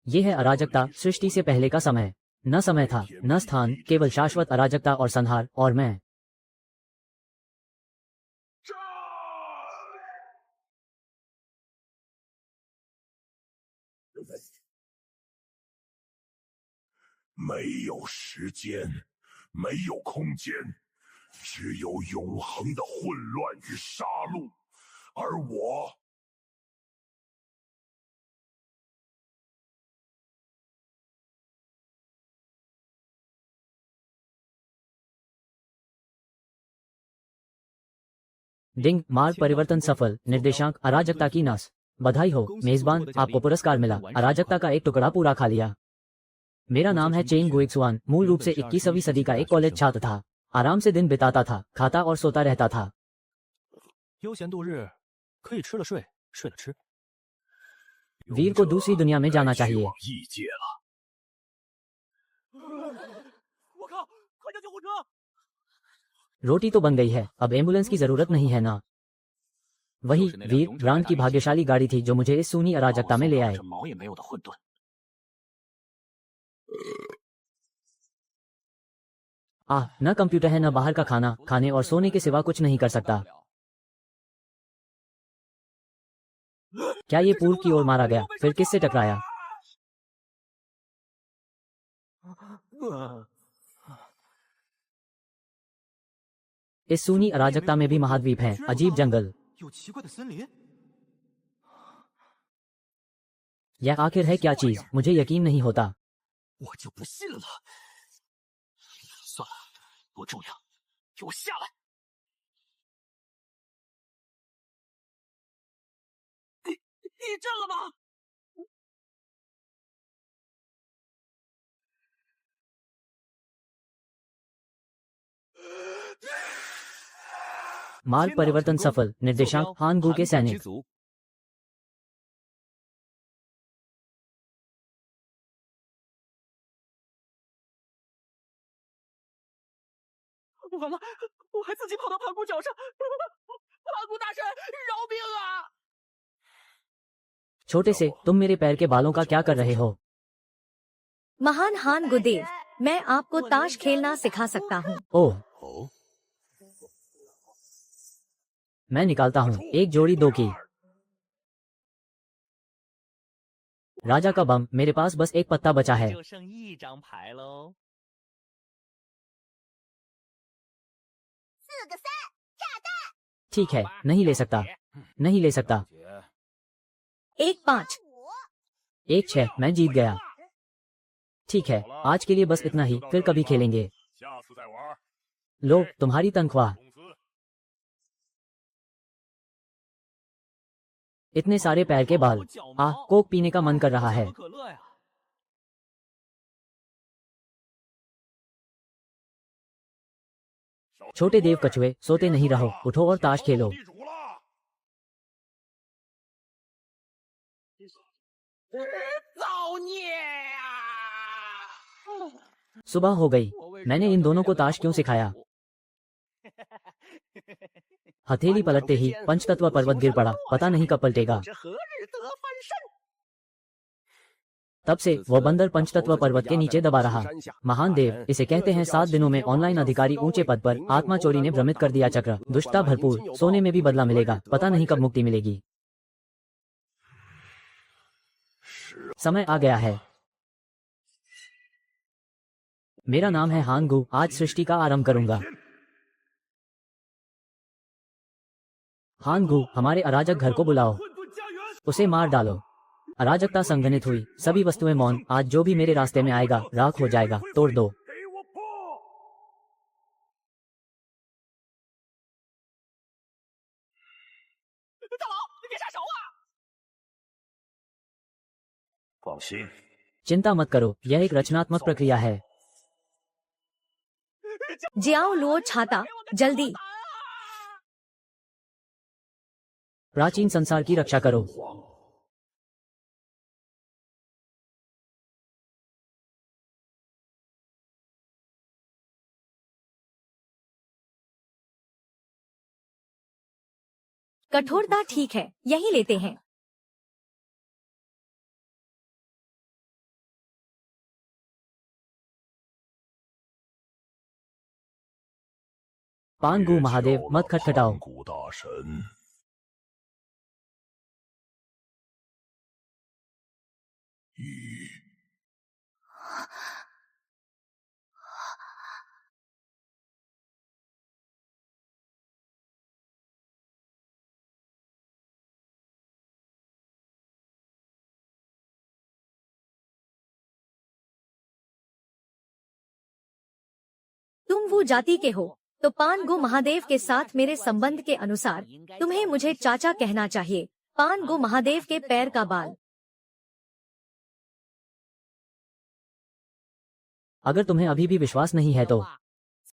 ये है अराजकता, सृष्टि से पहले का समय। न समय था, न स्थान, केवल शाश्वत अराजकता और संहार, और मैं। डिंग, मार्ग परिवर्तन सफल। निर्देशांक अराजकता की नस। बधाई हो मेजबान, आपको पुरस्कार मिला। अराजकता का एक टुकड़ा पूरा खा लिया। मेरा नाम है चेन गुइक्सुआन, मूल रूप से 21वीं सदी का एक कॉलेज छात्र था। आराम से दिन बिताता था, खाता और सोता रहता था। 悠闲度日，可以吃了睡，睡了吃。 वीर को दूसरी दुनिया में जाना चाहिए। 我靠！快叫救护车！ रोटी तो बन गई है, अब एम्बुलेंस की जरूरत नहीं है ना। वही वीर ब्रांड की भाग्यशाली गाड़ी थी जो मुझे इस सूनी अराजकता में ले आए। 这毛也没有的混沌。 न कंप्यूटर है, न बाहर का खाना, खाने और सोने के सिवा कुछ नहीं कर सकता। क्या ये पूर्व की ओर मारा गया? फिर किससे टकराया? इस सूनी अराजकता में भी महाद्वीप हैं, अजीब जंगल। 有奇怪的森林。 यह आखिर है क्या चीज? मुझे यकीन नहीं होता। 我就不信了。算了，不重要，给我下来！地震了吗？ मार्ग परिवर्तन सफल। निर्देशांक हान गू के सैनिक। 完了，我还自己跑到盘古脚上，盘古大神，饶命啊！ छोटे से तुम मेरे पैर के बालों का क्या कर रहे हो? महान हान गुदेव, मैं आपको ताश खेलना सिखा सकता हूँ। ओह, मैं निकालता हूँ। एक जोड़ी दो की। राजा का बम, मेरे पास बस एक पत्ता बचा है। 就剩一张牌喽。 ठीक है, नहीं ले सकता, नहीं ले सकता। 1-5। 1-6, मैं जीत गया। ठीक है, आज के लिए बस इतना ही, फिर कभी खेलेंगे। लो तुम्हारी तनख्वाह। इतने सारे पैर के बाल। कोक पीने का मन कर रहा है। 可乐呀！ छोटे देव कछुए, सोते नहीं रहो, उठो और ताश खेलो। सुबह हो गई। मैंने इन दोनों को ताश क्यों सिखाया? हथेली पलटते ही पंचतत्व पर्वत गिर पड़ा। पता नहीं कब पलटेगा। तब से वो बंदर पंचतत्व पर्वत के नीचे दबा रहा। महान देव, इसे कहते हैं 7 दिनों में ऑनलाइन अधिकारी ऊंचे पद पर। आत्मा चोरी ने भ्रमित कर दिया चक्र। दुष्टता भरपूर, सोने में भी बदला मिलेगा। पता नहीं कब मुक्ति मिलेगी। समय आ गया है। मेरा नाम है हान गू, आज सृष्टि का आरंभ करूंगा। हान गू, हमारे अराजक घर को बुलाओ, उसे मार डालो। अराजकता संघनित हुई, सभी वस्तुएं मौन। आज जो भी मेरे रास्ते में आएगा राख हो जाएगा। तोड़ दो। चिंता मत करो, यह एक रचनात्मक प्रक्रिया है। जियाओ लो छाता, जल्दी। प्राचीन संसार की रक्षा करो। कठोरता ठीक है, यही लेते हैं। पानगु महादेव मत खटखटाओ। 古大神，一 तुम वो जाति के हो तो पानगु महादेव के साथ मेरे संबंध के अनुसार तुम्हें मुझे चाचा कहना चाहिए। पानगु महादेव के पैर का बाल। अगर तुम्हें अभी भी विश्वास नहीं है तो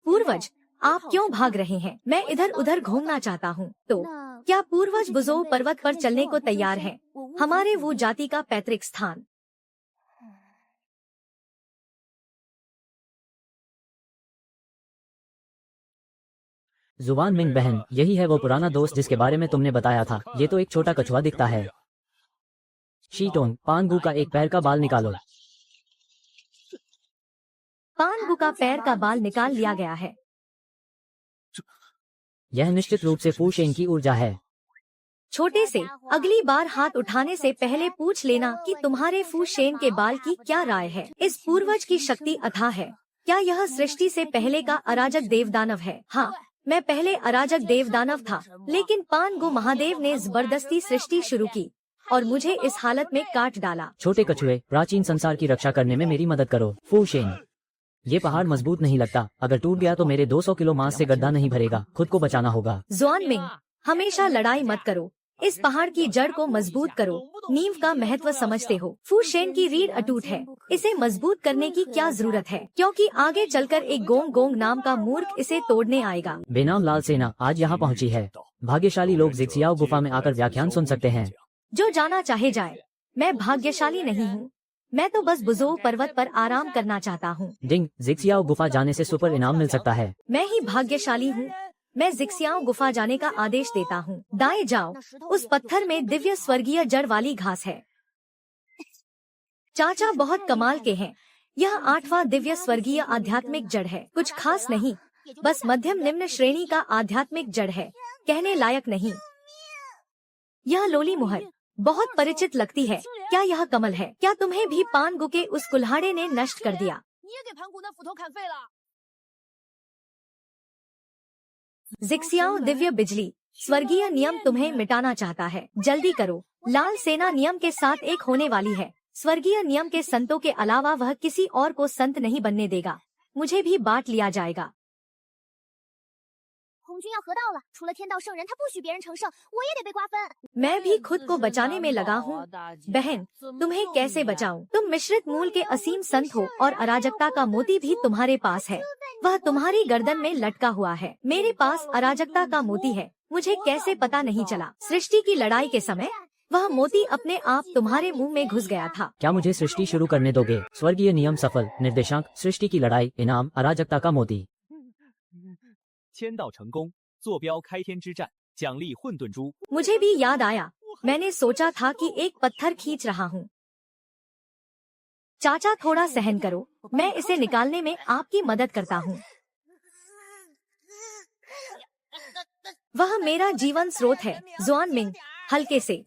पूर्वज, आप क्यों भाग रहे हैं? मैं इधर उधर घूमना चाहता हूँ। तो क्या पूर्वज बुजो पर्वत पर चलने को तैयार हैं? हमारे वो जाति का पैतृक स्थान। जुबान मिंग बहन, यही है वो पुराना दोस्त जिसके बारे में तुमने बताया था। ये तो एक छोटा कछुआ दिखता है। शीटोंग, पानगु का एक पैर का बाल निकालो। पानगु का पैर का बाल निकाल लिया गया है। यह निश्चित रूप से फूशेन की ऊर्जा है। छोटे से, अगली बार हाथ उठाने से पहले पूछ लेना कि तुम्हारे फूशेन के बाल की क्या राय है। इस पूर्वज की शक्ति अथाह है। क्या यह सृष्टि से पहले का अराजक देवदानव है? हाँ, मैं पहले अराजक देवदानव था, लेकिन पानगु महादेव ने जबरदस्ती सृष्टि शुरू की और मुझे इस हालत में काट डाला। छोटे कछुए, प्राचीन संसार की रक्षा करने में मेरी मदद करो। फूशेन, ये पहाड़ मजबूत नहीं लगता। अगर टूट गया तो मेरे 200 किलो मांस से गड्ढा नहीं भरेगा। खुद को बचाना होगा। जुआन मिंग, हमेशा लड़ाई मत करो। इस पहाड़ की जड़ को मजबूत करो। नींव का महत्व समझते हो। फूशेन की रीढ़ अटूट है। इसे मजबूत करने की क्या जरूरत है? क्योंकि आगे चलकर एक गोंग गोंग नाम का मूर्ख इसे तोड़ने आएगा। बेनाम लाल सेना आज यहाँ पहुँची है। भाग्यशाली लोग जिक्सियाओ गुफा में आकर व्याख्यान सुन सकते हैं। जो जाना चाहे जाए। मैं भाग्यशाली नहीं हूँ। मैं तो बस बुजो पर्वत पर आराम करना चाहता हूँ। डिंग, जिक्सियाओ गुफा जाने से सुपर इनाम मिल सकता है। मैं ही भाग्यशाली हूँ। मैं जिक्सियाओ गुफा जाने का आदेश देता हूँ। दाएं जाओ। उस पत्थर में दिव्य स्वर्गीय जड़ वाली घास है। चाचा बहुत कमाल के हैं। यह 8वां दिव्य स्वर्गीय आध्यात्मिक जड़ है। कुछ खास नहीं, बस मध्यम निम्न श्रेणी का आध्यात्मिक जड़ है। कहने लायक नहीं। यह लोली मुहर बहुत परिचित लगती है। क्या यह कमल है? क्या तुम्हें भी पानगु के उस कुल्हाड़े ने नष्ट कर दिया? जिक्सियाओ दिव्य बिजली स्वर्गीय नियम तुम्हें मिटाना चाहता है। जल्दी करो। लाल सेना नियम के साथ एक होने वाली है। स्वर्गीय नियम के संतों के अलावा वह किसी और को संत नहीं बनने देगा। मुझे भी बांट लिया जाएगा। 红军要河道了，除了天道圣人，他不许别人成圣，我也得被瓜分。 मैं भी खुद को बचाने में लगा हूँ। बहन, तुम्हें कैसे बचाऊं? तुम मिश्रित मूल के असीम संत हो और अराजकता का मोती भी तुम्हारे पास है। वह तुम्हारी गर्दन में लटका हुआ है। मेरे पास अराजकता का मोती है। मुझे कैसे पता नहीं चला? सृष्टि की लड़ाई के समय वह मोती अपने आप तुम्हारे मुंह में घुस गया था। क्या मुझे सृष्टि शुरू करने दोगे? स्वर्गीय नियम सफल। निर्देशांक, सृष्टि की लड़ाई, इनाम, अराजकता का मोती। 签到成功，坐标开天之战，奖励混沌珠。 मुझे भी याद आया। मैंने सोचा था कि एक पत्थर खींच रहा हूँ। चाचा थोड़ा सहन करो, मैं इसे निकालने में आपकी मदद करता हूँ। वह मेरा जीवन स्रोत है। जुआन मिंग, हल्के से।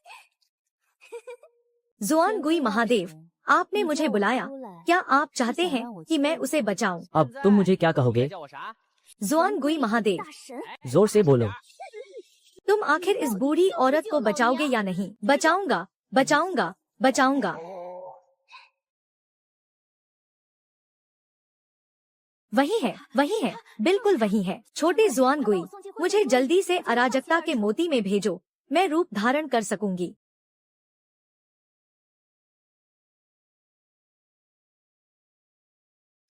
जुआन गुई महादेव, आपने मुझे बुलाया। क्या आप चाहते हैं कि मैं उसे बचाऊं? अब तुम मुझे क्या कहोगे? 叫我啥？ जुआन गुई महादेव, जोर से बोलो। तुम आखिर इस बूढ़ी औरत को बचाओगे या नहीं? बचाऊंगा, बचाऊंगा, बचाऊंगा। वही है, वही है, बिल्कुल वही है। छोटे जुआन गुई, मुझे जल्दी से अराजकता के मोती में भेजो। मैं रूप धारण कर सकूंगी।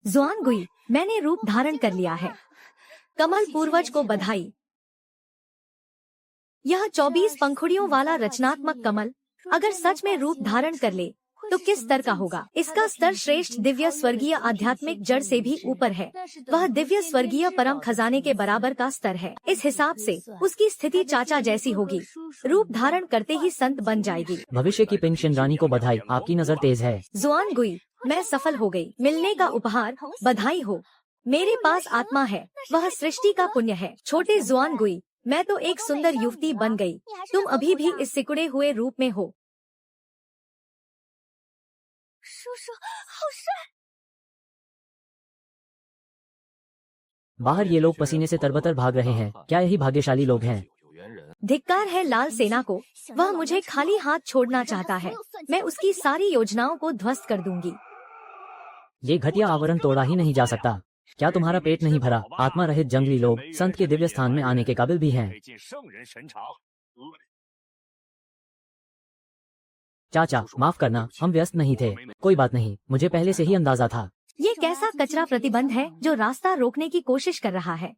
जुआन गुई, मैंने रूप धारण कर लिया है। कमल पूर्वज को बधाई। यह 24 पंखुड़ियों वाला रचनात्मक कमल अगर सच में रूप धारण कर ले तो किस स्तर का होगा? इसका स्तर श्रेष्ठ दिव्य स्वर्गीय आध्यात्मिक जड़ से भी ऊपर है। वह दिव्य स्वर्गीय परम खजाने के बराबर का स्तर है। इस हिसाब से उसकी स्थिति चाचा जैसी होगी। रूप धारण करते ही संत बन जाएगी। भविष्य की पिंक शिनरानी को बधाई, आपकी नजर तेज है। जुआन गुई, मैं सफल हो गई। मिलने का उपहार, बधाई हो। मेरे पास आत्मा है, वह सृष्टि का पुण्य है। छोटे जुआन गुई, मैं तो एक सुंदर युवती बन गई, तुम अभी भी इस सिकुड़े हुए रूप में हो। 叔叔好帅！ बाहर ये लोग पसीने से तरबतर भाग रहे हैं। क्या यही भाग्यशाली लोग हैं? 有缘人， धिक्कार है लाल सेना को, वह मुझे खाली हाथ छोड़ना चाहता है। मैं उसकी सारी योजनाओं को ध्वस्त कर दूंगी। ये घटिया आवरण तोड़ा ही नहीं जा सकता। क्या तुम्हारा पेट नहीं भरा? आत्मा रहित जंगली लोग संत के दिव्य स्थान में आने के काबिल भी हैं। 得进圣人神场。 चाचा माफ करना, हम व्यस्त नहीं थे। कोई बात नहीं, मुझे पहले से ही अंदाजा था। ये कैसा कचरा प्रतिबंध है जो रास्ता रोकने की कोशिश कर रहा है?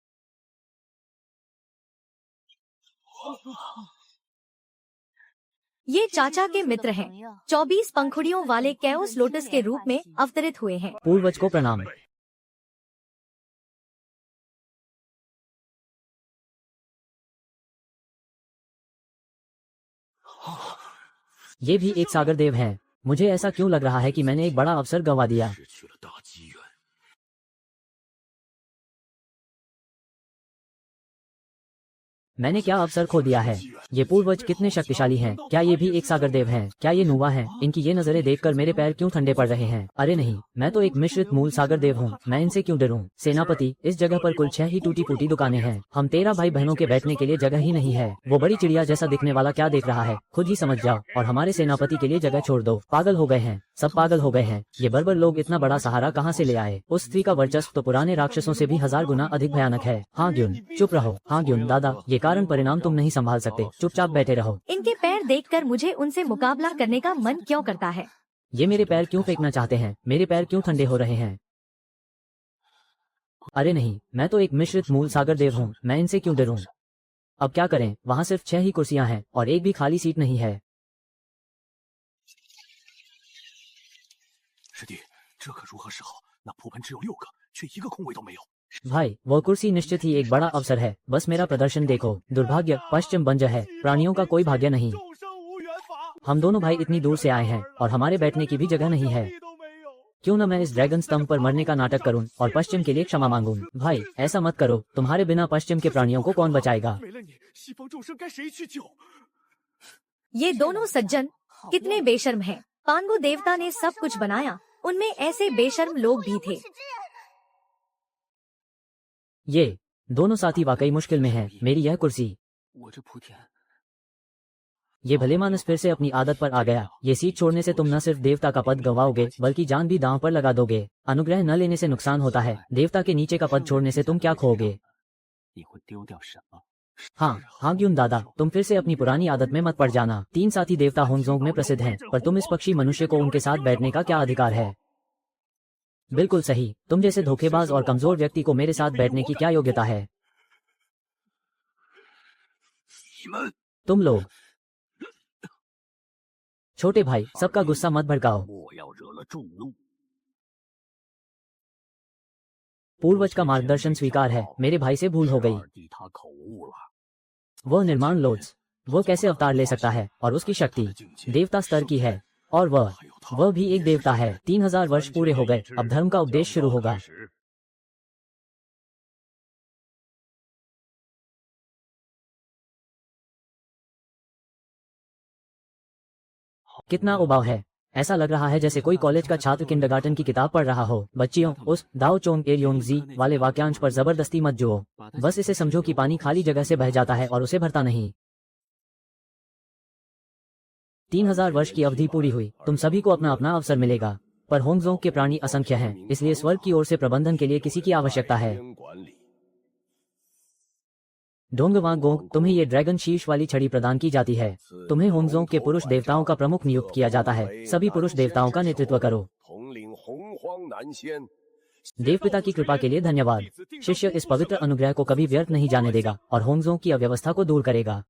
ये चाचा के मित्र हैं, 24 पंखुड़ियों वाले कैओस लोटस के रूप में अवतरित हुए हैं। पूर्वज को प्रणाम। ये भी एक सागर देव हैं। मुझे ऐसा क्यों लग रहा है कि मैंने एक बड़ा अवसर गंवा दिया। 失去了大机缘。 मैंने क्या अवसर खो दिया है। ये पूर्वज कितने शक्तिशाली हैं। क्या ये भी एक सागर देव हैं? क्या ये नुवा हैं? इनकी ये नजरें देखकर मेरे पैर क्यों ठंडे पड़ रहे हैं? अरे नहीं, मैं तो एक मिश्रित मूल सागर देव हूँ। मैं इनसे क्यों डरूं? सेनापति, इस जगह पर कुल 6 ही टूटी फूटी दुकानें हैं। हम 13 भाई बहनों के बैठने के लिए जगह ही नहीं है। वो बड़ी चिड़िया जैसा दिखने वाला क्या देख रहा है? खुद ही समझ जाओ और हमारे सेनापति के लिए जगह छोड़ दो। पागल हो गए हैं, सब पागल हो गए हैं। ये बर्बर लोग इतना बड़ा सहारा कहाँ से ले आए? उस स्त्री का वर्चस्व तो पुराने राक्षसों से भी 1000 गुना अधिक भयानक है। हाँ ग्युन, चुप रहो। हाँ ग्युन दादा, ये कारण परिणाम तुम नहीं संभाल सकते, चुपचाप बैठे रहो। इनके पैर देखकर मुझे उनसे मुकाबला करने का मन क्यों करता है? ये मेरे पैर क्यों फेंकना चाहते हैं? मेरे पैर क्यों ठंडे हो रहे हैं? अरे नहीं, मैं तो एक मिश्रित मूल सागर देव हूँ। मैं इनसे क्यों डरूं? अब क्या करें? वहाँ सिर्फ 6 ही कुर्सियां हैं और एक भी खाली सीट नहीं है। 师弟，这可如何是好？那铺盆只有6个，却一个空位都没有。 भाई, वो कुर्सी निश्चित ही एक बड़ा अवसर है। बस मेरा प्रदर्शन देखो। दुर्भाग्य पश्चिम बंजर है, प्राणियों का कोई भाग्य नहीं। 众生无缘法， हम दोनों भाई इतनी दूर से आए हैं और हमारे बैठने की भी जगह नहीं है। 地都没有。 क्यों न मैं इस ड्रैगन स्तंभ पर मरने का नाटक करूं और पश्चिम के लिए क्षमा मांगूं। भाई ऐसा मत करो, तुम्हारे बिना पश्चिम के प्राणियों को कौन बचाएगा। 没了你，西方众生该谁去救？ ये दोनों सज्जन कितने बेशर्म हैं। पांगु देवता ने सब कुछ बनाया, उनमें ऐसे बेशर्म लोग भी थे। ये दोनों साथी वाकई मुश्किल में हैं। मेरी यह कुर्सी। 我这莆田， ये भले मानस फिर से अपनी आदत पर आ गया। ये सीट छोड़ने से तुम न सिर्फ देवता का पद गंवाओगे बल्कि जान भी दांव पर लगा दोगे। अनुग्रह न लेने से नुकसान होता है। देवता के नीचे का पद छोड़ने से तुम क्या खोओगे? 你会丢掉什么？ हाँ ग्युन दादा, तुम फिर से अपनी पुरानी आदत में मत पड़ जाना। 3 साथी देवता होंगजोंग में प्रसिद्ध हैं, पर तुम इस पक्षी मनुष्य को उनके साथ बैठने का क्या अधिकार है? बिल्कुल सही, तुम जैसे धोखेबाज और कमजोर व्यक्ति को मेरे साथ बैठने की क्या योग्यता है? 你们， तुम लोग। छोटे भाई, सबका गुस्सा मत भड़काओ। 莫要惹了众怒。 पूर्वज का मार्गदर्शन स्वीकार है। मेरे भाई से भूल हो गई। 二弟他口误了。 वो निर्माण लोड्स, वो कैसे अवतार ले सकता है? और उसकी शक्ति देवता स्तर की है। और वह भी एक देवता है। 3000 वर्ष पूरे हो गए, अब धर्म का उपदेश शुरू होगा। कितना उबाऊ है। ऐसा लग रहा है जैसे कोई कॉलेज का छात्र किंडरगार्टन की किताब पढ़ रहा हो। बच्चियों, उस दाओ चोंग एरियोंग जी वाले वाक्यांश पर जबरदस्ती मत जुओ। बस इसे समझो कि पानी खाली जगह से बह जाता है और उसे भरता नहीं। 3000 वर्ष की अवधि पूरी हुई, तुम सभी को अपना अपना अवसर मिलेगा। पर होंगजोंग के प्राणी असंख्य हैं, इसलिए स्वर्ग की ओर से प्रबंधन के लिए किसी की आवश्यकता है। 管理。 डोंगवा गोंग, तुम्हें ये ड्रैगन शीर्ष वाली छड़ी प्रदान की जाती है। तुम्हें होंगजोंग के पुरुष देवताओं का प्रमुख नियुक्त किया जाता है। सभी पुरुष देवताओं का नेतृत्व करो। 统领洪荒南仙。 देवपिता की कृपा के लिए धन्यवाद। शिष्य इस पवित्र अनुग्रह को कभी व्यर्थ नहीं जाने देगा और होंगजोंग की अव्यवस्था को दूर करेगा।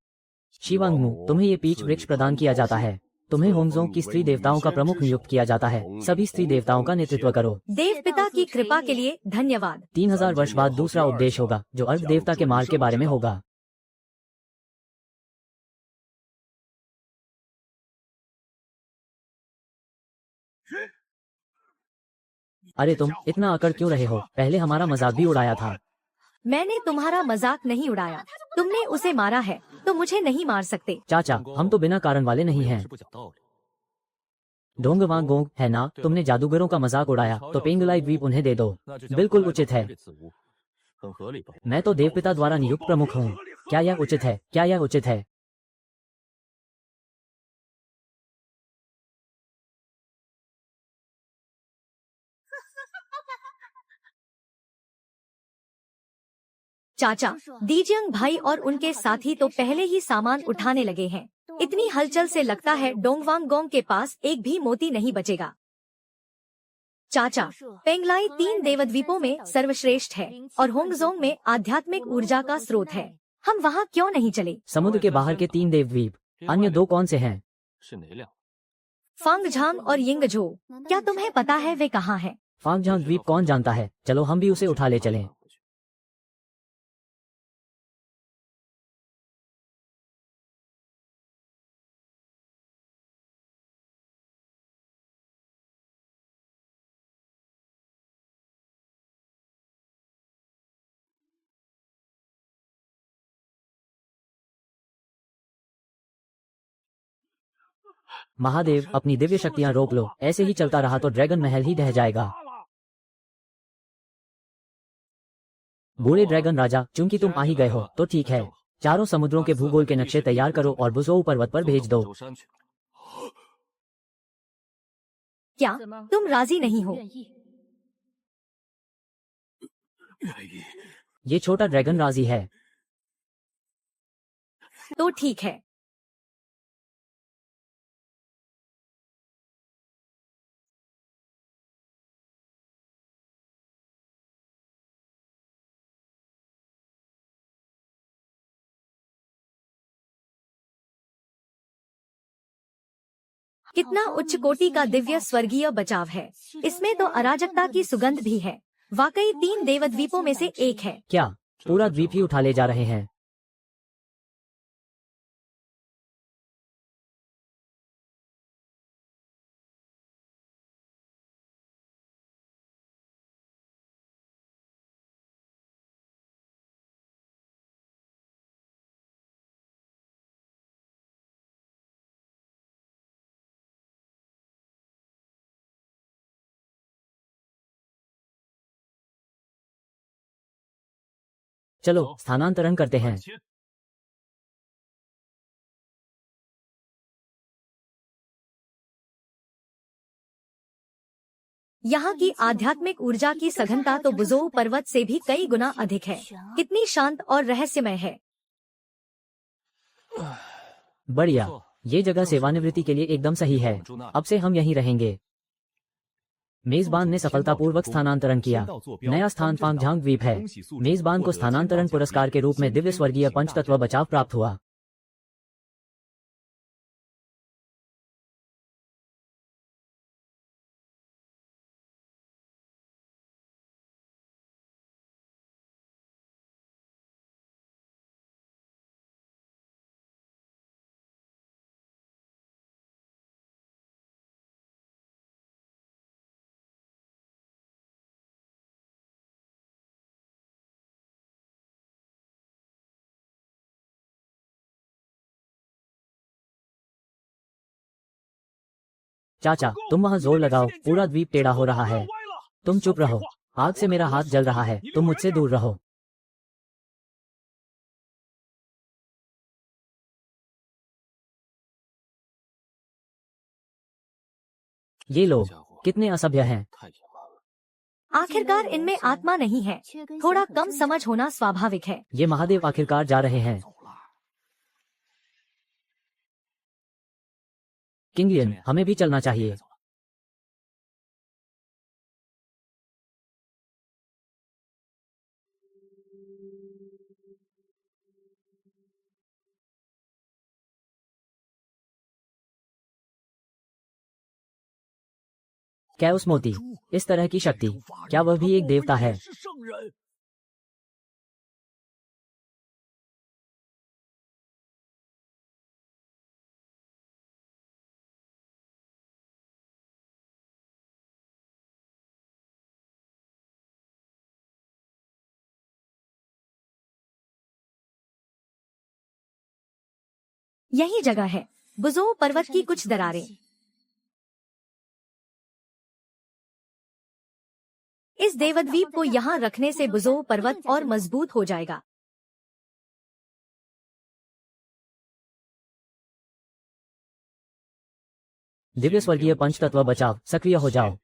शिवांगमू, तुम्हें ये पीच वृक्ष प्रदान किया जाता है। तुम्हें होंगजोंग की स्त्री देवताओं का प्रमुख नियुक्त किया जाता है। सभी स्त्री देवताओं का नेतृत्व करो। देव पिता की कृपा के लिए धन्यवाद। 3000 वर्ष बाद दूसरा उपदेश होगा जो अर्ध देवता के मार्ग के बारे में होगा। अरे तुम इतना अकड़ क्यों रहे हो? पहले हमारा मजाक भी उड़ाया था। मैंने तुम्हारा मजाक नहीं उड़ाया, तुमने उसे मारा है तो मुझे नहीं मार सकते। चाचा, हम तो बिना कारण वाले नहीं हैं। 是不讲道理。 डोंगवांग है ना, तुमने जादूगरों का मजाक उड़ाया तो पेंगलाई द्वीप उन्हें दे दो। 那就将 बिल्कुल 格莱 उचित 岛 है। 给赐屋，很合理吧？ मैं तो देवपिता द्वारा नियुक्त प्रमुख हूँ। क्या यह उचित है? क्या यह उचित है? चाचा, दीजियंग भाई और उनके साथी तो पहले ही सामान उठाने लगे हैं। इतनी हलचल से लगता है डोंगवांगोंग के पास एक भी मोती नहीं बचेगा। चाचा, पेंगलाई 3 देवद्वीपों में सर्वश्रेष्ठ है और होंगजोंग में आध्यात्मिक ऊर्जा का स्रोत है। हम वहाँ क्यों नहीं चले? समुद्र के बाहर के 3 देवद्वीप, अन्य 2 कौन से हैं? 是哪两？ फांगझांग और यिंगझो, क्या तुम्हें पता है वे कहाँ हैं? फांगझांग द्वीप कौन जानता है? चलो हम भी उसे उठा ले चलें। महादेव, अपनी दिव्य शक्तियां रोक लो। ऐसे ही चलता रहा तो ड्रैगन महल ही ढह जाएगा। बूढ़े ड्रैगन राजा, चूंकि तुम आ ही गए हो तो ठीक है। चारों समुद्रों के भूगोल के नक्शे तैयार करो और बुजोऊ पर्वत पर भेज दो। 走山去。 क्या तुम राजी नहीं हो? 愿意。 ये छोटा ड्रैगन राजी है। तो ठीक है। कितना उच्च कोटि का दिव्य स्वर्गीय बचाव है। इसमें तो अराजकता की सुगंध भी है। वाकई 3 देवद्वीपों में से एक है। क्या पूरा द्वीप ही उठा ले जा रहे हैं? चलो स्थानांतरण करते हैं। 切 यहाँ की आध्यात्मिक ऊर्जा की सघनता तो बुजोऊ पर्वत से भी कई गुना अधिक है। कितनी शांत और रहस्यमय है। बढ़िया, ये जगह सेवानिवृत्ति के लिए एकदम सही है। अब से हम यहीं रहेंगे। मेजबान ने सफलतापूर्वक स्थानांतरण किया। नया स्थान फांगझांग द्वीप है। मेजबान को स्थानांतरण पुरस्कार के रूप में दिव्य स्वर्गीय पंचतत्व बचाव प्राप्त हुआ। चाचा, तुम वहाँ जोर लगाओ, पूरा द्वीप टेढ़ा हो रहा है। तुम चुप रहो। आग से मेरा हाथ जल रहा है, तुम मुझसे दूर रहो। ये लोग कितने असभ्य हैं। 太野蛮了。 आखिरकार इनमें आत्मा नहीं है। थोड़ा कम समझ होना स्वाभाविक है। ये महादेव आखिरकार जा रहे हैं। 走了。 किंगलियन, हमें भी चलना चाहिए। कैओस मोती, इस तरह की शक्ति, क्या वह भी एक देवता है? 是圣人。यही जगह है। बुजोऊ पर्वत की कुछ दरारें। इस देवद्वीप को यहाँ रखने से बुजोऊ पर्वत और मजबूत हो जाएगा। दिव्य स्वर्गीय पंच तत्व बचाव सक्रिय हो जाओ।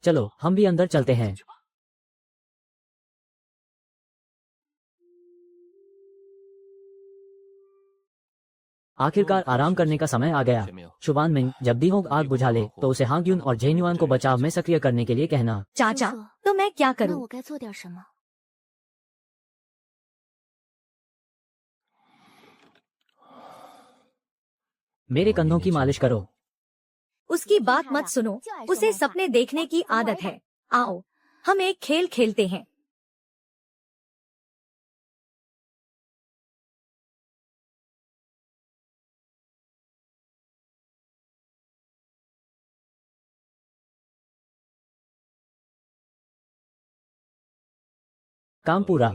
चलो हम भी अंदर चलते हैं। आखिरकार आराम करने का समय आ गया। शुभान मिंग, जब दीहोंग आग बुझा ले तो उसे हांग्युन और जेन्युआन को बचाव में सक्रिय करने के लिए कहना। चाचा, तो मैं क्या 那 करूं? 我该做点什么？ मेरे कंधों की मालिश करो। उसकी बात मत सुनो, उसे सपने देखने की आदत है। आओ, हम एक खेल खेलते हैं। काम पूरा।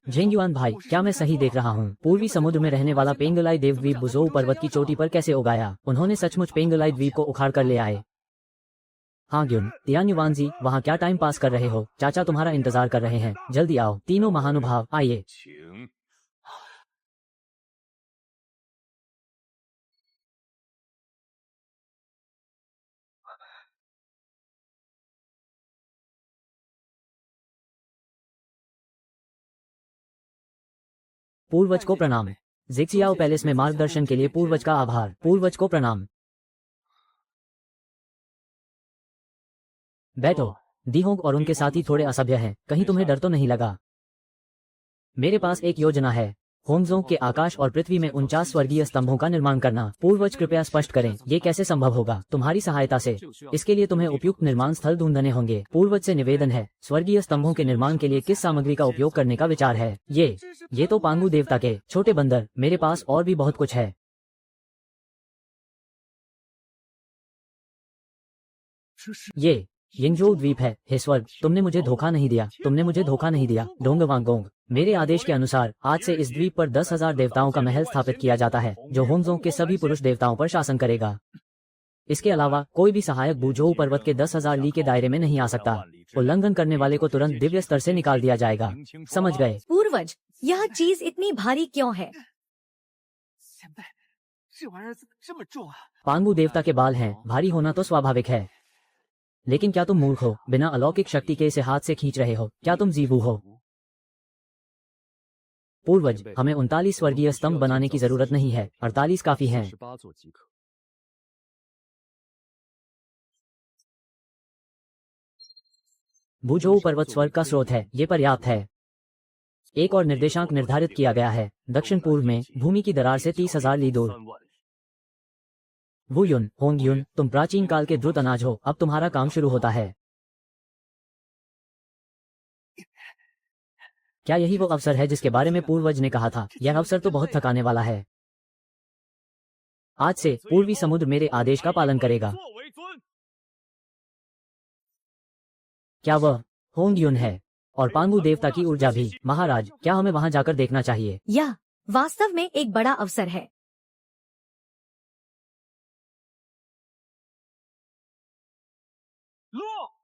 जेन्युआन भाई, क्या मैं सही देख रहा हूँ? पूर्वी समुद्र में रहने वाला पेंगलाई देवद्वीप बुजोऊ पर्वत की चोटी पर कैसे उगाया? उन्होंने सचमुच पेंगलाई द्वीप को उखाड़ कर ले आए। हांग्युन, तियान्युआन जी, वहाँ क्या टाइम पास कर रहे हो? चाचा तुम्हारा इंतजार कर रहे हैं, जल्दी आओ। तीनों महानुभाव आइए। 请 पूर्वज को प्रणाम। जिक्सियाओ पैलेस में मार्गदर्शन के लिए पूर्वज का आभार। पूर्वज को प्रणाम। बैठो। दीहोंग और उनके साथी थोड़े असभ्य हैं, कहीं तुम्हें डर तो नहीं लगा? मेरे पास एक योजना है। होंगजोंग के आकाश और पृथ्वी में 49 स्वर्गीय स्तंभों का निर्माण करना। पूर्वज कृपया स्पष्ट करें, ये कैसे संभव होगा? तुम्हारी सहायता से। इसके लिए तुम्हें उपयुक्त निर्माण स्थल ढूंढने होंगे। पूर्वज से निवेदन है, स्वर्गीय स्तंभों के निर्माण के लिए किस सामग्री का उपयोग करने का विचार है? ये तो पांगू देवता के छोटे बंदर। मेरे पास और भी बहुत कुछ है। ये यिंगजोउ द्वीप है। हे स्वर्ग, तुमने मुझे धोखा नहीं दिया, तुमने मुझे धोखा नहीं दिया। डोंगवांगोंग, मेरे आदेश के अनुसार आज से इस द्वीप पर 10,000 देवताओं का महल स्थापित किया जाता है, जो होंगजोंग के सभी पुरुष देवताओं पर शासन करेगा। इसके अलावा कोई भी सहायक बुजोऊ पर्वत के 10,000 ली के दायरे में नहीं आ सकता। उल्लंघन करने वाले को तुरंत दिव्य स्तर से निकाल दिया जाएगा। समझ गए? पूर्वज, यह चीज इतनी भारी क्यों है? 现在这玩意儿怎么这么重啊？ पांगू देवता के बाल हैं, भारी होना तो स्वाभाविक है। लेकिन क्या तुम मूर्ख हो? बिना अलौकिक शक्ति के इसे हाथ से खींच रहे हो? क्या तुम जीवू हो? पूर्वज, हमें 39 स्वर्गीय स्तंभ बनाने की जरूरत नहीं है, 48 काफी हैं। 48座即可。 बुजोऊ पर्वत स्वर्ग का स्रोत है, ये पर्याप्त है। एक और निर्देशांक निर्धारित किया गया है, दक्षिण पूर्व में भूमि की दरार से 30,000 ली दूर। 3万 वुयुन, होंगयुन, तुम प्राचीन काल के द्रुत अनाज हो, अब तुम्हारा काम शुरू होता है। क्या यही वो अवसर है जिसके बारे में पूर्वज ने कहा था? यह अवसर तो बहुत थकाने वाला है। आज से पूर्वी समुद्र मेरे आदेश का पालन करेगा। 作为尊。 क्या वह होंगयुन है? और पांगू देवता की ऊर्जा भी। महाराज, क्या हमें वहां जाकर देखना चाहिए? यह वास्तव में एक बड़ा अवसर है।落。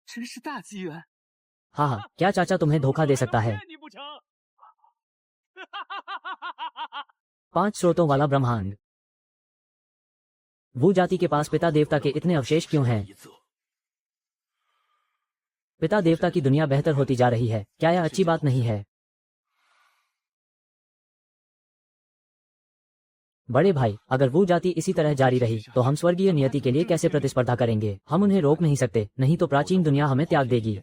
真是大机缘。 हाँ हाँ, क्या चाचा तुम्हें धोखा दे सकता है? 骗你不成？ 5 स्रोतों वाला ब्रह्मांड। वो जाति के पास पिता देवता के इतने अवशेष क्यों हैं? 一座 पिता देवता की दुनिया बेहतर होती जा रही है, क्या यह अच्छी बात नहीं है? बड़े भाई, अगर वो जाति इसी तरह जारी रही तो हम स्वर्गीय नियति के लिए कैसे प्रतिस्पर्धा करेंगे? हम उन्हें रोक नहीं सकते, नहीं तो प्राचीन दुनिया हमें त्याग देगी।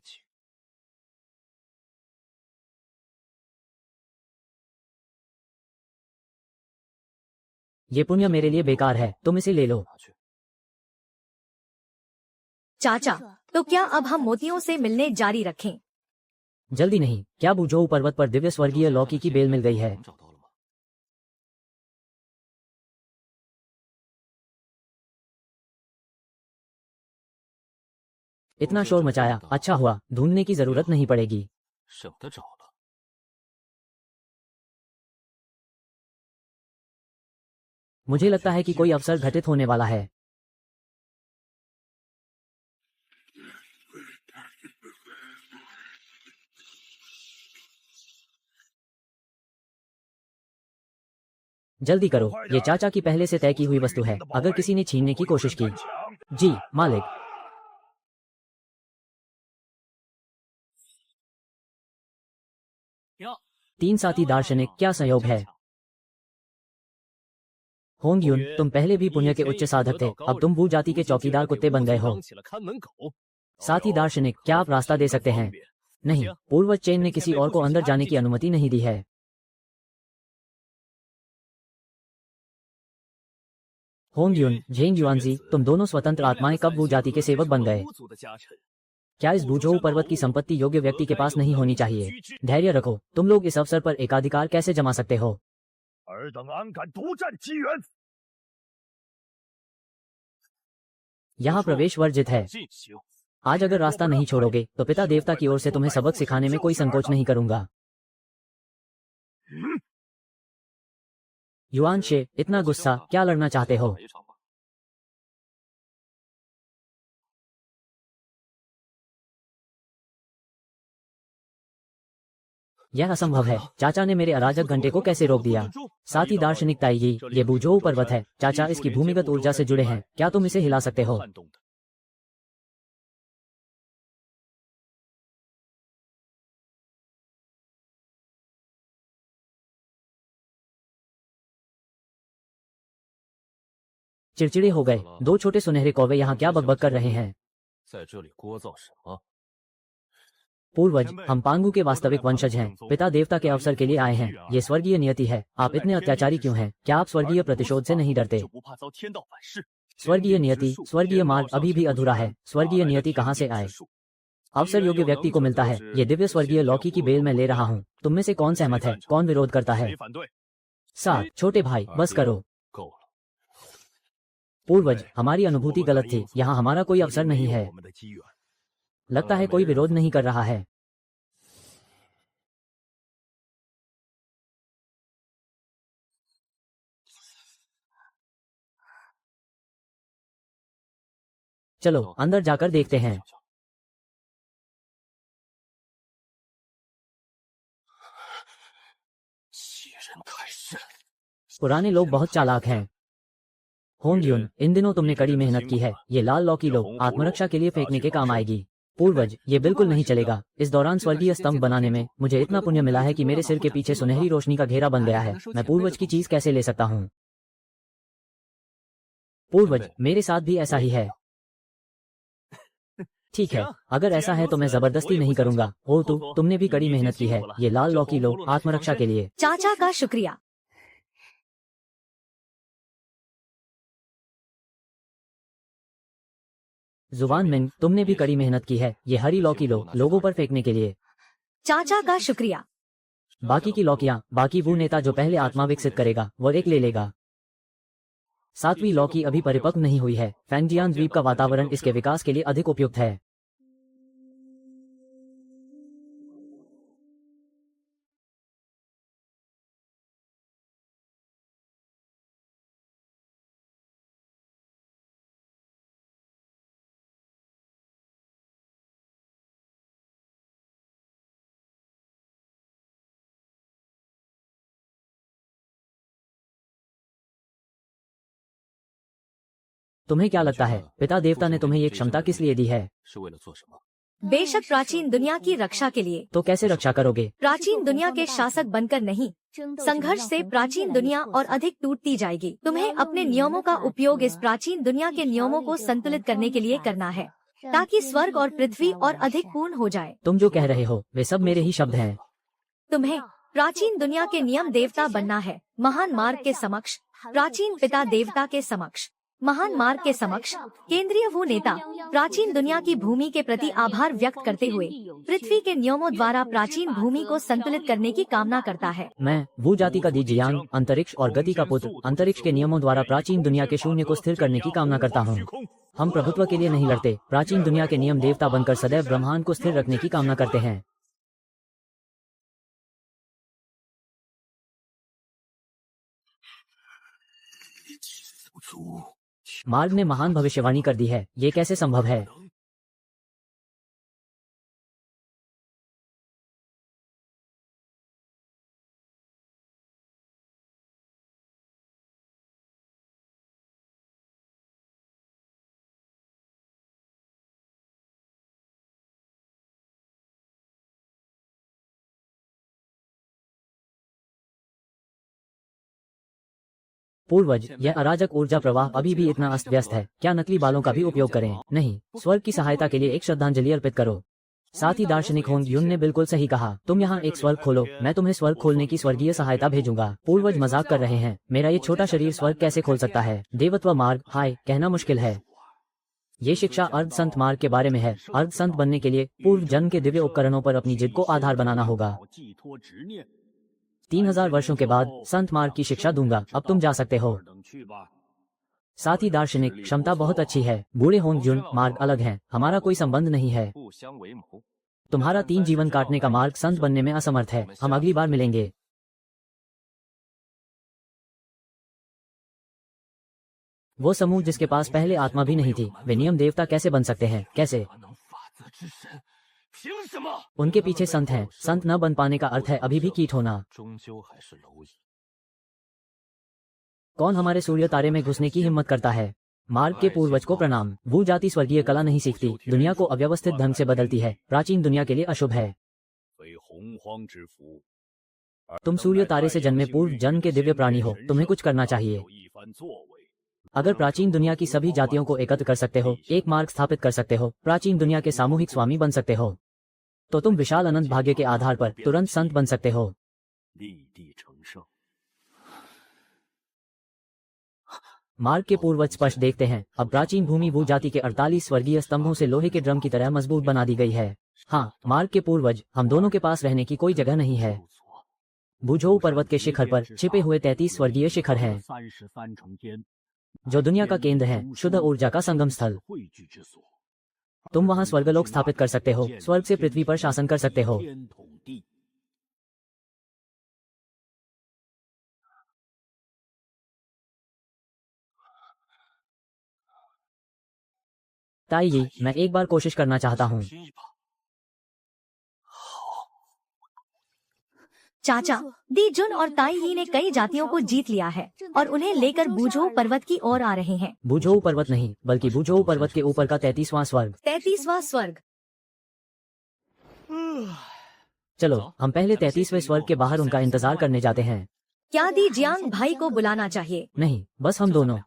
ये पुण्य मेरे लिए बेकार है, तुम इसे ले लो। चाचा, तो क्या अब हम मोतियों से मिलने जारी रखें? जल्दी नहीं, क्या बुझोऊ पर्वत पर दिव्य स्वर्गीय लौकी की बेल मिल गई है? इतना शोर मचाया, अच्छा हुआ, ढूंढने की जरूरत नहीं पड़ेगी। 省得找了。 मुझे लगता है कि कोई अवसर घटित होने वाला है। जल्दी करो, ये चाचा की पहले से तय की हुई वस्तु है, अगर किसी ने छीनने की कोशिश की। जी मालिक। तीन साथी दार्शनिक, क्या संयोग है? होंगयुन, तुम पहले भी पुण्य के उच्च साधक थे, अब तुम भू जाति के चौकीदार कुत्ते बन गए हो। साथी दार्शनिक, क्या आप रास्ता दे सकते हैं? नहीं, पूर्वज चेन ने किसी और को अंदर जाने की अनुमति नहीं दी है। होंगयुन, झेंग युआनजी, तुम दोनों स्वतंत्र आत्माएं कब भू जाति के सेवक बन गए? क्या इस बुझोऊ पर्वत की संपत्ति योग्य व्यक्ति के पास नहीं होनी चाहिए? धैर्य रखो, तुम लोग इस अवसर पर एकाधिकार कैसे जमा सकते हो? 尔等安敢独占机缘？ यहाँ प्रवेश वर्जित है। 进行。 आज अगर रास्ता नहीं छोड़ोगे तो पिता देवता की ओर से तुम्हें सबक सिखाने में कोई संकोच नहीं करूंगा। युआन शे, इतना गुस्सा, क्या लड़ना चाहते हो? 一场吧。 यह असंभव है, चाचा ने मेरे अराजक घंटे को कैसे रोक दिया? साथी दार्शनिक ताईजी, ये बुझोऊ पर्वत है, चाचा इसकी भूमिगत ऊर्जा से जुड़े हैं, क्या तुम इसे हिला सकते हो? 撼动的。 चिड़चिड़े हो गए, दो छोटे सुनहरे कौवे यहाँ क्या बकबक कर रहे हैं? 在这里聒噪什么？ पूर्वज, हम पांगू के वास्तविक वंशज हैं, पिता देवता के अवसर के लिए आए हैं, ये स्वर्गीय नियति है, आप इतने अत्याचारी क्यों हैं? क्या आप स्वर्गीय प्रतिशोध से नहीं डरते? 就不怕遭天道反噬？ स्वर्गीय नियति, स्वर्गीय मार्ग अभी भी अधूरा है, स्वर्गीय नियति कहाँ से आए? अवसर योग्य व्यक्ति को मिलता है, ये दिव्य स्वर्गीय लौकी की बेल मैं ले रहा हूँ, तुम में से कौन सहमत है, कौन विरोध करता है? 谁反对？ साथ, छोटे भाई, बस करो। 够了。 पूर्वज, हमारी अनुभूति गलत थी, यहाँ हमारा कोई अवसर नहीं है। 我们的机缘。 लगता है कोई विरोध नहीं कर रहा है। चलो अंदर जाकर देखते हैं। 欺人太甚！ पुराने लोग बहुत चालाक हैं। होंगयुन, इन दिनों तुमने कड़ी मेहनत की है, ये लाल लौकी लो, आत्मरक्षा के लिए फेंकने के काम आएगी। पूर्वज, ये बिल्कुल नहीं चलेगा, इस दौरान स्वर्गीय स्तंभ बनाने में मुझे इतना पुण्य मिला है कि मेरे सिर के पीछे सुनहरी रोशनी का घेरा बन गया है, मैं पूर्वज की चीज कैसे ले सकता हूँ? पूर्वज, मेरे साथ भी ऐसा ही है। ठीक है, अगर ऐसा है तो मैं जबरदस्ती नहीं करूंगा। हो तो तुमने भी कड़ी मेहनत की है, ये लाल लौकी लो, आत्मरक्षा के लिए। चाचा का शुक्रिया। जुबान मिंग, तुमने भी कड़ी मेहनत की है, ये हरी लौकी लो, लोगों पर फेंकने के लिए। चाचा का शुक्रिया। बाकी की लौकियां, बाकी वो नेता जो पहले आत्मा विकसित करेगा वो एक ले लेगा। सातवीं लौकी अभी परिपक्व नहीं हुई है, फैंगजियान द्वीप का वातावरण इसके विकास के लिए अधिक उपयुक्त है। तुम्हें क्या लगता है, पिता देवता ने तुम्हें ये क्षमता किस लिए दी है? 是为了做什么？ बेशक प्राचीन दुनिया की रक्षा के लिए। तो कैसे रक्षा करोगे? प्राचीन दुनिया के शासक बनकर नहीं, संघर्ष से प्राचीन दुनिया और अधिक टूटती जाएगी। तुम्हें अपने नियमों का उपयोग इस प्राचीन दुनिया के नियमों को संतुलित करने के लिए करना है, ताकि स्वर्ग और पृथ्वी और अधिक पूर्ण हो जाए। तुम जो कह रहे हो वे सब मेरे ही शब्द हैं। तुम्हें प्राचीन दुनिया के नियम देवता बनना है, महान मार्ग के समक्ष, प्राचीन पिता देवता के समक्ष, महान मार्ग के समक्ष, केंद्रीय वो नेता प्राचीन दुनिया की भूमि के प्रति आभार व्यक्त करते हुए पृथ्वी के नियमों द्वारा प्राचीन भूमि को संतुलित करने की कामना करता है। मैं वो जाति का दिव्यांग, अंतरिक्ष और गति का पुत्र, अंतरिक्ष के नियमों द्वारा प्राचीन दुनिया के शून्य को स्थिर करने की कामना करता हूँ। हम प्रभुत्व के लिए नहीं लड़ते, प्राचीन दुनिया के नियम देवता बनकर सदैव ब्रह्मांड को स्थिर रखने की कामना करते हैं। मार्ग ने महान भविष्यवाणी कर दी है, ये कैसे संभव है? पूर्वज, यह अराजक ऊर्जा प्रवाह अभी भी इतना अस्त व्यस्त है, क्या नकली बालों का भी उपयोग करें? नहीं, स्वर्ग की सहायता के लिए एक श्रद्धांजलि अर्पित करो। साथ ही दार्शनिक होंग युन ने बिल्कुल सही कहा, तुम यहाँ एक स्वर्ग खोलो, मैं तुम्हें स्वर्ग खोलने की स्वर्गीय सहायता भेजूंगा। पूर्वज मजाक कर रहे हैं, मेरा ये छोटा शरीर स्वर्ग कैसे खोल सकता है? देवत्व मार्ग, हाय, कहना मुश्किल है। ये शिक्षा अर्ध संत मार्ग के बारे में है। अर्ध संत बनने के लिए पूर्व जन्म के दिव्य उपकरणों पर अपनी जिद को आधार बनाना होगा। 3000 वर्षों के बाद संत मार्ग की शिक्षा दूंगा, अब तुम जा सकते हो। साथ ही दार्शनिक क्षमता बहुत अच्छी है। बूढ़े होंग जुन, मार्ग अलग है, हमारा कोई संबंध नहीं है। तुम्हारा 3 जीवन काटने का मार्ग संत बनने में असमर्थ है। हम अगली बार मिलेंगे। वो समूह जिसके पास पहले आत्मा भी नहीं थी, वे नियम देवता कैसे बन सकते हैं? कैसे? उनके पीछे संत हैं। संत न बन पाने का अर्थ है अभी भी कीट होना। कौन हमारे सूर्य तारे में घुसने की हिम्मत करता है? मार्ग के पूर्वज को प्रणाम। वो जाति स्वर्गीय कला नहीं सीखती, दुनिया को अव्यवस्थित ढंग से बदलती है, प्राचीन दुनिया के लिए अशुभ है। तुम सूर्य तारे से जन्मे पूर्व जन्म के दिव्य प्राणी हो, तुम्हें कुछ करना चाहिए। अगर प्राचीन दुनिया की सभी जातियों को एकत्र कर सकते हो, एक मार्ग स्थापित कर सकते हो, प्राचीन दुनिया के सामूहिक स्वामी बन सकते हो, तो तुम विशाल अनंत भाग्य के आधार पर तुरंत संत बन सकते हो। मार्ग के पूर्वज स्पष्ट देखते हैं, अब प्राचीन भूमि भू जाति के 48 स्वर्गीय स्तंभों से लोहे के ड्रम की तरह मजबूत बना दी गई है। हाँ, मार्ग के पूर्वज, हम दोनों के पास रहने की कोई जगह नहीं है। बुझोऊ पर्वत के शिखर पर छिपे हुए 33 स्वर्गीय शिखर हैं, जो दुनिया का केंद्र है, शुद्ध ऊर्जा का संगम स्थल। तुम वहां स्वर्गलोक स्थापित कर सकते हो, स्वर्ग से पृथ्वी पर शासन कर सकते हो। ताई जी, मैं एक बार कोशिश करना चाहता हूँ। चाचा, दी जुन और ताई ही ने कई जातियों को जीत लिया है और उन्हें लेकर बुझोऊ पर्वत की ओर आ रहे हैं। बुझोऊ पर्वत नहीं, बल्कि बुझोऊ पर्वत के ऊपर का 33वां स्वर्ग। 33वां स्वर्ग। चलो, हम पहले 33वें स्वर्ग के बाहर उनका इंतजार करने जाते हैं। क्या दी जियांग भाई को बुलाना चाहिए? नहीं, बस हम दोनों।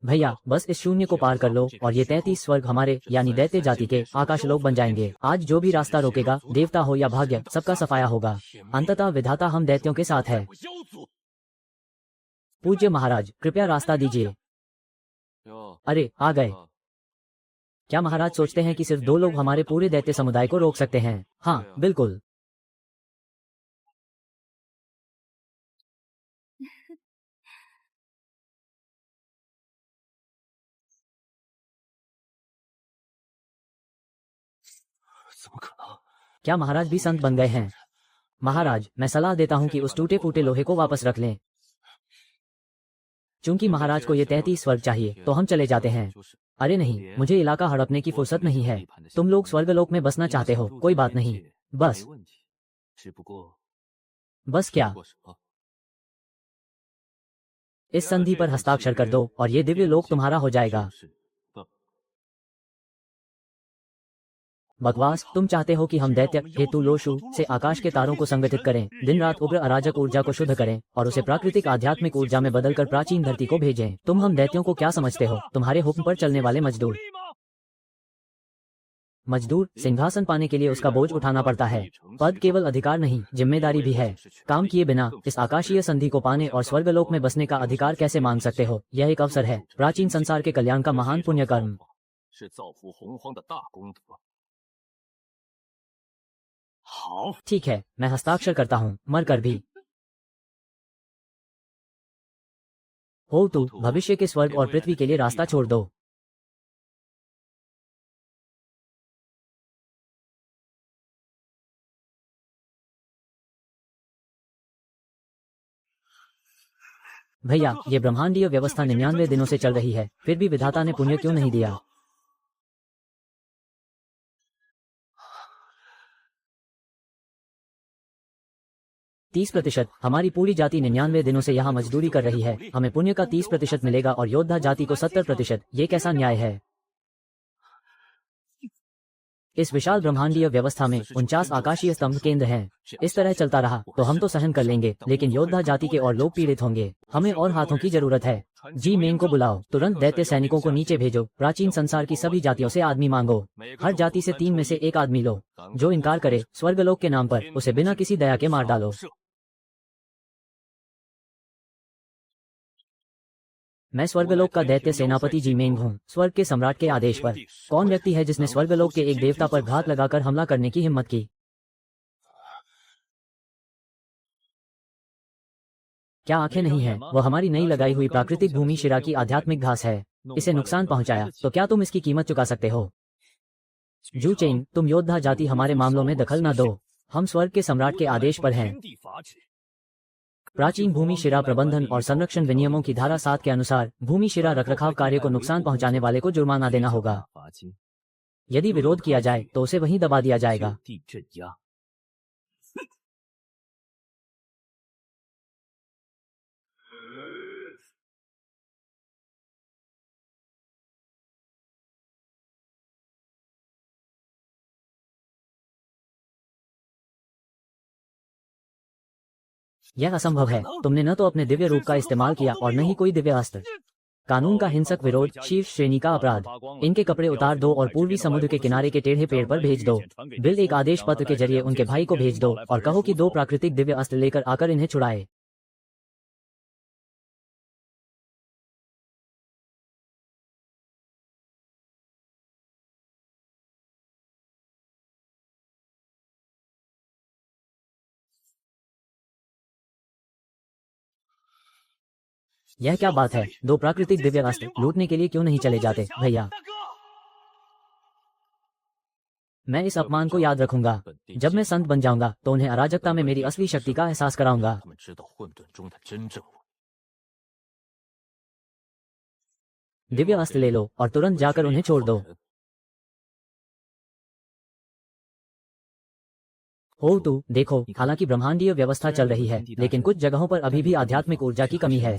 भैया, बस इस शून्य को पार कर लो और ये 33 स्वर्ग हमारे यानी दैत्य जाति के आकाशलोक बन जाएंगे। आज जो भी रास्ता रोकेगा, देवता हो या भाग्य, सबका सफाया होगा। अंततः विधाता हम दैत्यों के साथ है। पूज्य महाराज, कृपया रास्ता दीजिए। अरे, आ गए। क्या महाराज सोचते हैं कि सिर्फ 2 लोग हमारे पूरे दैत्य समुदाय को रोक सकते हैं? हाँ, बिल्कुल। क्या महाराज भी संत बन गए हैं? महाराज, मैं सलाह देता हूँ कि उस टूटे फूटे लोहे को वापस रख लें। चूंकि महाराज को ये 33 स्वर्ग चाहिए, तो हम चले जाते हैं। अरे नहीं, मुझे इलाका हड़पने की फुर्सत नहीं है। तुम लोग स्वर्गलोक में बसना चाहते हो, कोई बात नहीं। बस। बस क्या? इस संधि पर हस्ताक्षर कर दो और ये दिव्य लोक तुम्हारा हो जाएगा। बकवास। तुम चाहते हो कि हम दैत्य हेतु लोशु से आकाश के तारों को संगठित करें, दिन रात उग्र अराजक ऊर्जा को शुद्ध करें और उसे प्राकृतिक आध्यात्मिक ऊर्जा में बदलकर प्राचीन धरती को भेजें। तुम हम दैत्यों को क्या समझते हो? तुम्हारे हुक्म पर चलने वाले मजदूर। मजदूर सिंहासन पाने के लिए उसका बोझ उठाना पड़ता है। पद केवल अधिकार नहीं, जिम्मेदारी भी है। काम किए बिना इस आकाशीय संधि को पाने और स्वर्गलोक में बसने का अधिकार कैसे मांग सकते हो? यह एक अवसर है, प्राचीन संसार के कल्याण का महान पुण्य कर्म। ठीक है, मैं हस्ताक्षर करता हूँ, मर कर भी। हो तू भविष्य के स्वर्ग और पृथ्वी के लिए रास्ता छोड़ दो। भैया, ये ब्रह्मांडीय व्यवस्था 99 दिनों से चल रही है, फिर भी विधाता ने पुण्य क्यों नहीं दिया? तीस प्रतिशत। हमारी पूरी जाति 99 दिनों से यहाँ मजदूरी कर रही है, हमें पुण्य का 30% मिलेगा और योद्धा जाति को 70%। ये कैसा न्याय है? इस विशाल ब्रह्मांडीय व्यवस्था में 49 आकाशीय स्तंभ केंद्र हैं। इस तरह चलता रहा तो हम तो सहन कर लेंगे, लेकिन योद्धा जाति के और लोग पीड़ित होंगे। हमें और हाथों की जरूरत है। जी मेंग को बुलाओ, तुरंत दैत्य सैनिकों को नीचे भेजो, प्राचीन संसार की सभी जातियों से आदमी मांगो। हर जाति से 3 में से 1 आदमी लो। जो इनकार करे स्वर्गलोक के नाम पर, उसे बिना किसी दया के मार डालो। मैं स्वर्गलोक का दैत्य सेनापति जी मेंग हूँ, स्वर्ग के सम्राट के आदेश पर। कौन व्यक्ति है जिसने स्वर्गलोक के एक देवता पर घात लगाकर हमला करने की हिम्मत की? क्या आंखें नहीं हैं? वह हमारी नई लगाई हुई प्राकृतिक भूमि शिरा की आध्यात्मिक घास है। इसे नुकसान पहुंचाया तो क्या तुम इसकी कीमत चुका सकते हो? जू चेंग, तुम योद्धा जाति हमारे मामलों में दखल न दो। हम स्वर्ग के सम्राट के आदेश पर हैं। प्राचीन भूमि शिरा प्रबंधन और संरक्षण विनियमों की धारा 7 के अनुसार भूमि शिरा रखरखाव कार्य को नुकसान पहुंचाने वाले को जुर्माना देना होगा। यदि विरोध किया जाए तो उसे वहीं दबा दिया जाएगा। यह असंभव है। तुमने न तो अपने दिव्य रूप का इस्तेमाल किया और न ही कोई दिव्य अस्त्र। कानून का हिंसक विरोध शीर्ष श्रेणी का अपराध। इनके कपड़े उतार दो और पूर्वी समुद्र के किनारे के टेढ़े पेड़ पर भेज दो। बिल एक आदेश पत्र के जरिए उनके भाई को भेज दो और कहो कि 2 प्राकृतिक दिव्य अस्त्र लेकर आकर इन्हें छुड़ाए। यह क्या बात है? 2 प्राकृतिक दिव्य अस्त्र लूटने के लिए क्यों नहीं चले जाते भैया? मैं इस अपमान को याद रखूंगा। जब मैं संत बन जाऊंगा तो उन्हें अराजकता में मेरी असली शक्ति का एहसास कराऊंगा। दिव्य अस्त्र ले लो और तुरंत जाकर उन्हें छोड़ दो। हो तू देखो, हालांकि ब्रह्मांडीय व्यवस्था चल रही है, लेकिन कुछ जगहों पर अभी भी आध्यात्मिक ऊर्जा की कमी है।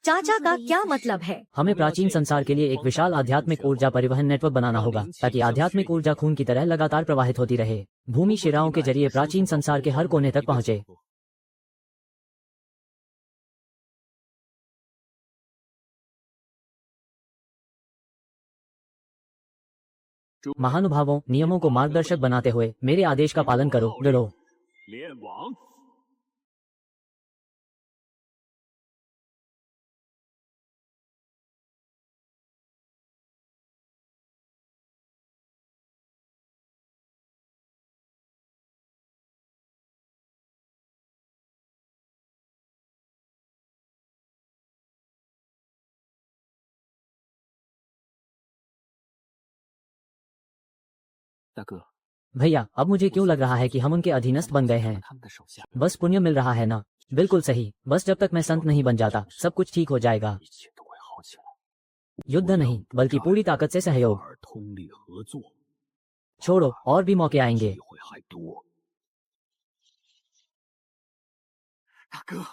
चाचा का क्या मतलब है? हमें प्राचीन संसार के लिए एक विशाल आध्यात्मिक ऊर्जा परिवहन नेटवर्क बनाना होगा, ताकि आध्यात्मिक ऊर्जा खून की तरह लगातार प्रवाहित होती रहे। भूमि शिराओं के जरिए प्राचीन संसार के हर कोने तक पहुँचे। महानुभावों, नियमों को मार्गदर्शक बनाते हुए मेरे आदेश का पालन करो। लड़ो। भैया, अब मुझे क्यों लग रहा है कि हम उनके अधीनस्थ बन गए हैं? बस पुण्य मिल रहा है ना? बिल्कुल सही। बस जब तक मैं संत नहीं बन जाता सब कुछ ठीक हो जाएगा। युद्ध नहीं बल्कि पूरी ताकत से सहयोग। 而通力合作， छोड़ो, और भी मौके आएंगे। 机会还多。大哥，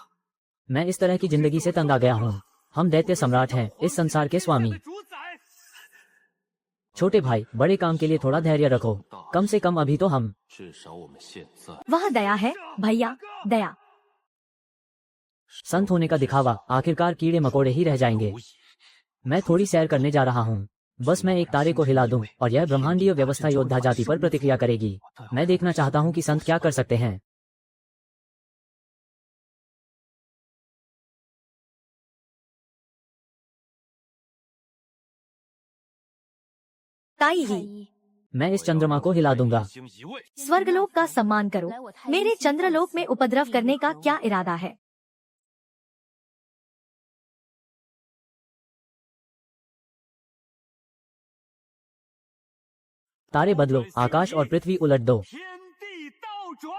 मैं इस तरह की जिंदगी से तंग आ गया हूँ। हम दैत्य सम्राट हैं, इस संसार के स्वामी। 主宰， छोटे भाई, बड़े काम के लिए थोड़ा धैर्य रखो। कम से कम अभी तो हम। 至少我们现在 वह दया है भैया, दया। संत होने का दिखावा, आखिरकार कीड़े मकोड़े ही रह जाएंगे। मैं थोड़ी सैर करने जा रहा हूँ। बस मैं एक तारे को हिला दूं और यह ब्रह्मांडीय व्यवस्था योद्धा जाति पर प्रतिक्रिया करेगी। मैं देखना चाहता हूँ कि संत क्या कर सकते हैं। ताई ही, मैं इस चंद्रमा को हिला दूंगा। 星一位， स्वर्गलोक का सम्मान करो। मेरे चंद्रलोक में उपद्रव करने का क्या इरादा है? तारे बदलो, आकाश और पृथ्वी उलट दो। 天地倒转。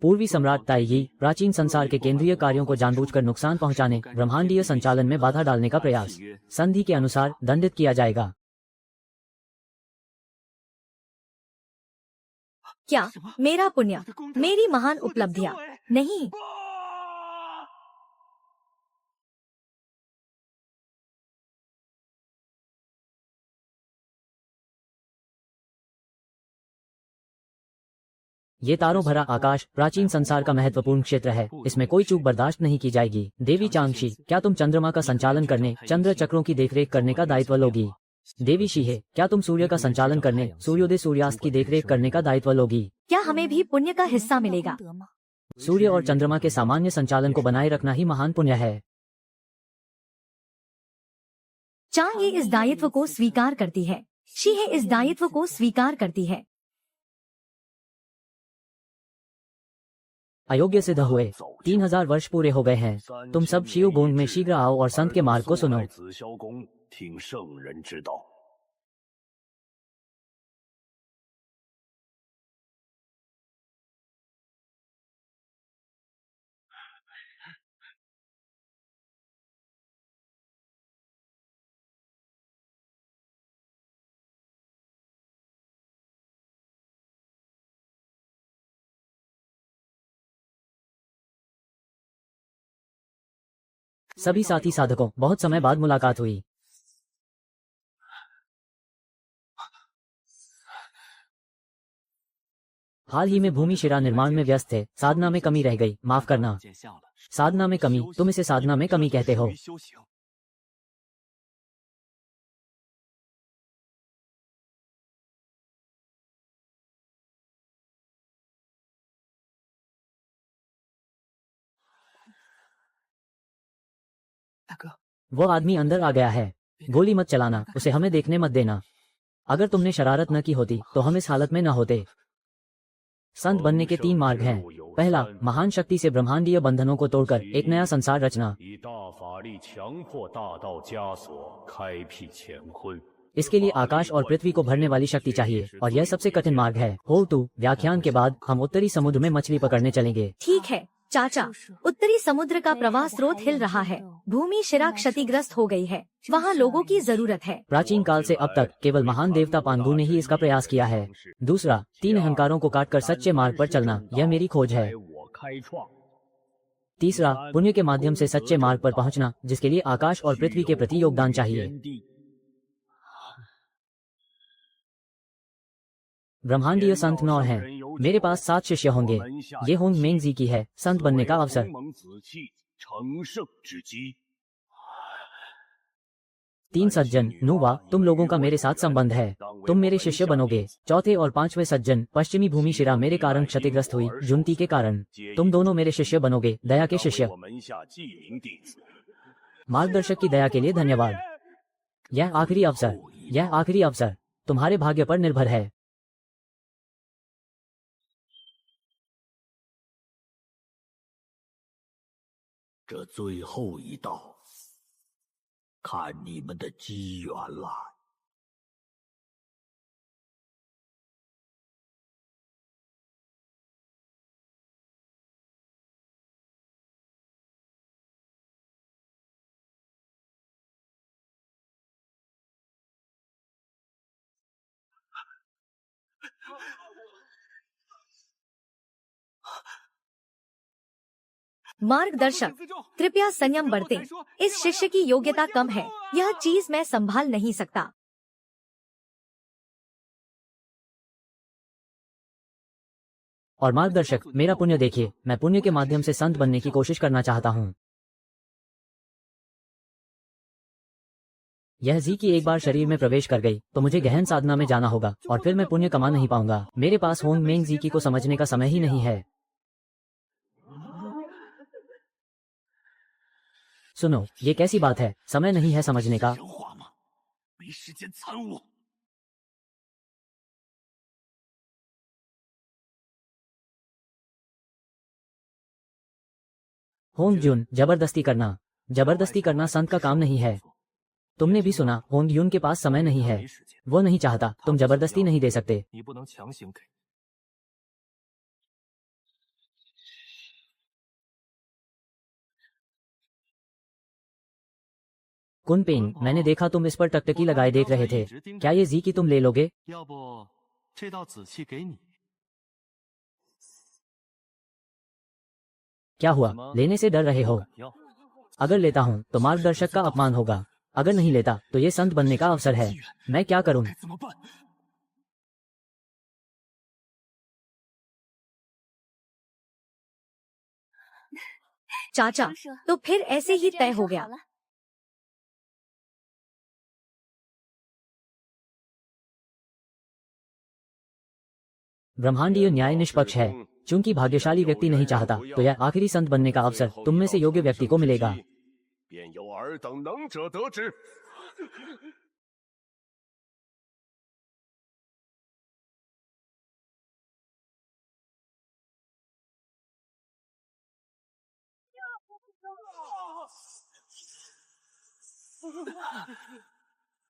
पूर्वी सम्राट ताईगी प्राचीन संसार के केंद्रीय कार्यों को जानबूझकर नुकसान पहुंचाने, ब्रह्मांडीय संचालन में बाधा डालने का प्रयास संधि के अनुसार दंडित किया जाएगा। क्या मेरा पुण्य, मेरी महान उपलब्धियां? नहीं, ये तारों भरा आकाश प्राचीन संसार का महत्वपूर्ण क्षेत्र है। इसमें कोई चूक बर्दाश्त नहीं की जाएगी। देवी चांगशी, क्या तुम चंद्रमा का संचालन करने, चंद्र चक्रों की देखरेख करने का दायित्व लोगी? देवी शीहे, क्या तुम सूर्य का संचालन करने, सूर्योदय सूर्यास्त की देखरेख करने का दायित्व लोगी? क्या हमें भी पुण्य का हिस्सा मिलेगा? सूर्य और चंद्रमा के सामान्य संचालन को बनाए रखना ही महान पुण्य है। चांग ये इस दायित्व को स्वीकार करती है। शीहे इस दायित्व को स्वीकार करती है। अयोग्य सिद्ध हुए। 3000 वर्ष पूरे हो गए हैं। तुम सब शिव गोंग में शीघ्र आओ और संत के मार्ग को सुनो। 子萧公听圣人之道。 सभी साथी साधकों, बहुत समय बाद मुलाकात हुई। हाल ही में भूमि शिरा निर्माण में व्यस्त थे। साधना में कमी रह गई, माफ करना। 见相了， साधना में कमी, तुम इसे साधना में कमी कहते हो। 修行。 大哥， वो आदमी अंदर आ गया है। गोली मत चलाना, उसे हमें देखने मत देना। अगर तुमने शरारत न की होती तो हम इस हालत में न होते। संत बनने के 3 मार्ग हैं। पहला, महान शक्ति से ब्रह्मांडीय बंधनों को तोड़कर एक नया संसार रचना। 以大法力强迫大道枷锁，开辟乾坤。 इसके लिए आकाश और पृथ्वी को भरने वाली शक्ति चाहिए और यह सबसे कठिन मार्ग है। हो टू व्याख्यान के बाद हम उत्तरी समुद्र में मछली पकड़ने चलेंगे। ठीक है चाचा, उत्तरी समुद्र का प्रवाह स्रोत हिल रहा है। भूमि शिरा क्षतिग्रस्त हो गई है। वहाँ लोगों की जरूरत है। प्राचीन काल से अब तक केवल महान देवता पांगु ने ही इसका प्रयास किया है। दूसरा, 3 अहंकारों को काटकर सच्चे मार्ग पर चलना, यह मेरी खोज है। 我开创。 तीसरा, पुण्य के माध्यम से सच्चे मार्ग पर पहुंचना, जिसके लिए आकाश और पृथ्वी के प्रति योगदान चाहिए। 天地 ब्रह्मांडीय संत 9 हैं। मेरे पास 7 शिष्य होंगे। ये होंग मेंग जी की है संत बनने का अवसर। 同盟子气，成圣之机。 3 सज्जन, नुवा, तुम लोगों का मेरे साथ संबंध है। तुम मेरे शिष्य बनोगे। चौथे और 5वें सज्जन, पश्चिमी भूमि शिरा मेरे कारण क्षतिग्रस्त हुई, जुनती के कारण। तुम दोनों मेरे शिष्य बनोगे, दया के शिष्य। 我门下纪灵弟子。 मार्गदर्शक की दया के लिए धन्यवाद। यह आखिरी अवसर, यह आखिरी अवसर तुम्हारे भाग्य पर निर्भर है। 这最后一道，看你们的机缘了。मार्गदर्शक, कृपया संयम बरतें। इस शिष्य की योग्यता कम है, यह चीज मैं संभाल नहीं सकता। और मार्गदर्शक, मेरा पुण्य देखिए, मैं पुण्य के माध्यम से संत बनने की कोशिश करना चाहता हूँ। यह जी की एक बार शरीर में प्रवेश कर गई तो मुझे गहन साधना में जाना होगा और फिर मैं पुण्य कमा नहीं पाऊंगा। मेरे पास होंग मेंग जी की को समझने का समय ही नहीं है। सुनो, ये कैसी बात है, समय नहीं है समझने का। 闲话吗？没时间参悟。 होंग जुन, जबरदस्ती करना संत का काम नहीं है। तुमने भी सुना, होंग युन के पास समय नहीं है, वो नहीं चाहता, तुम जबरदस्ती नहीं दे सकते। 你不能强行给。 कुनपेंग, मैंने देखा तुम इस पर टकटकी लगाए देख रहे थे, क्या ये जी की तुम ले लोगे? 要不这道紫气给你？ क्या हुआ, लेने से डर रहे हो? 要 अगर लेता हूँ तो मार्गदर्शक का अपमान होगा, अगर नहीं लेता तो ये संत बनने का अवसर है। मैं क्या करूँ? 该怎么办？ चाचा, तो फिर ऐसे ही तय हो गया। ब्रह्मांडीय न्याय निष्पक्ष है, चूंकि भाग्यशाली व्यक्ति नहीं चाहता तो यह आखिरी संत बनने का अवसर तुम में से योग्य व्यक्ति को मिलेगा। 便由尔等能者得之。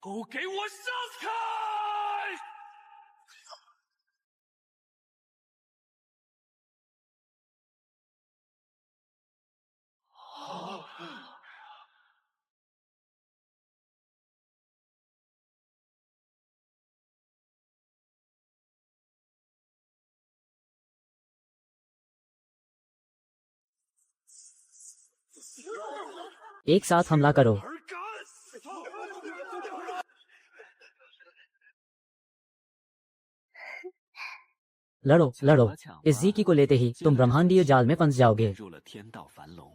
都给我闪开！ एक साथ हमला करो। 尔敢！ लड़ो लड़ो, इस जी की को लेते ही तुम ब्रह्मांडीय जाल में फंस जाओगे। 入了天道樊笼。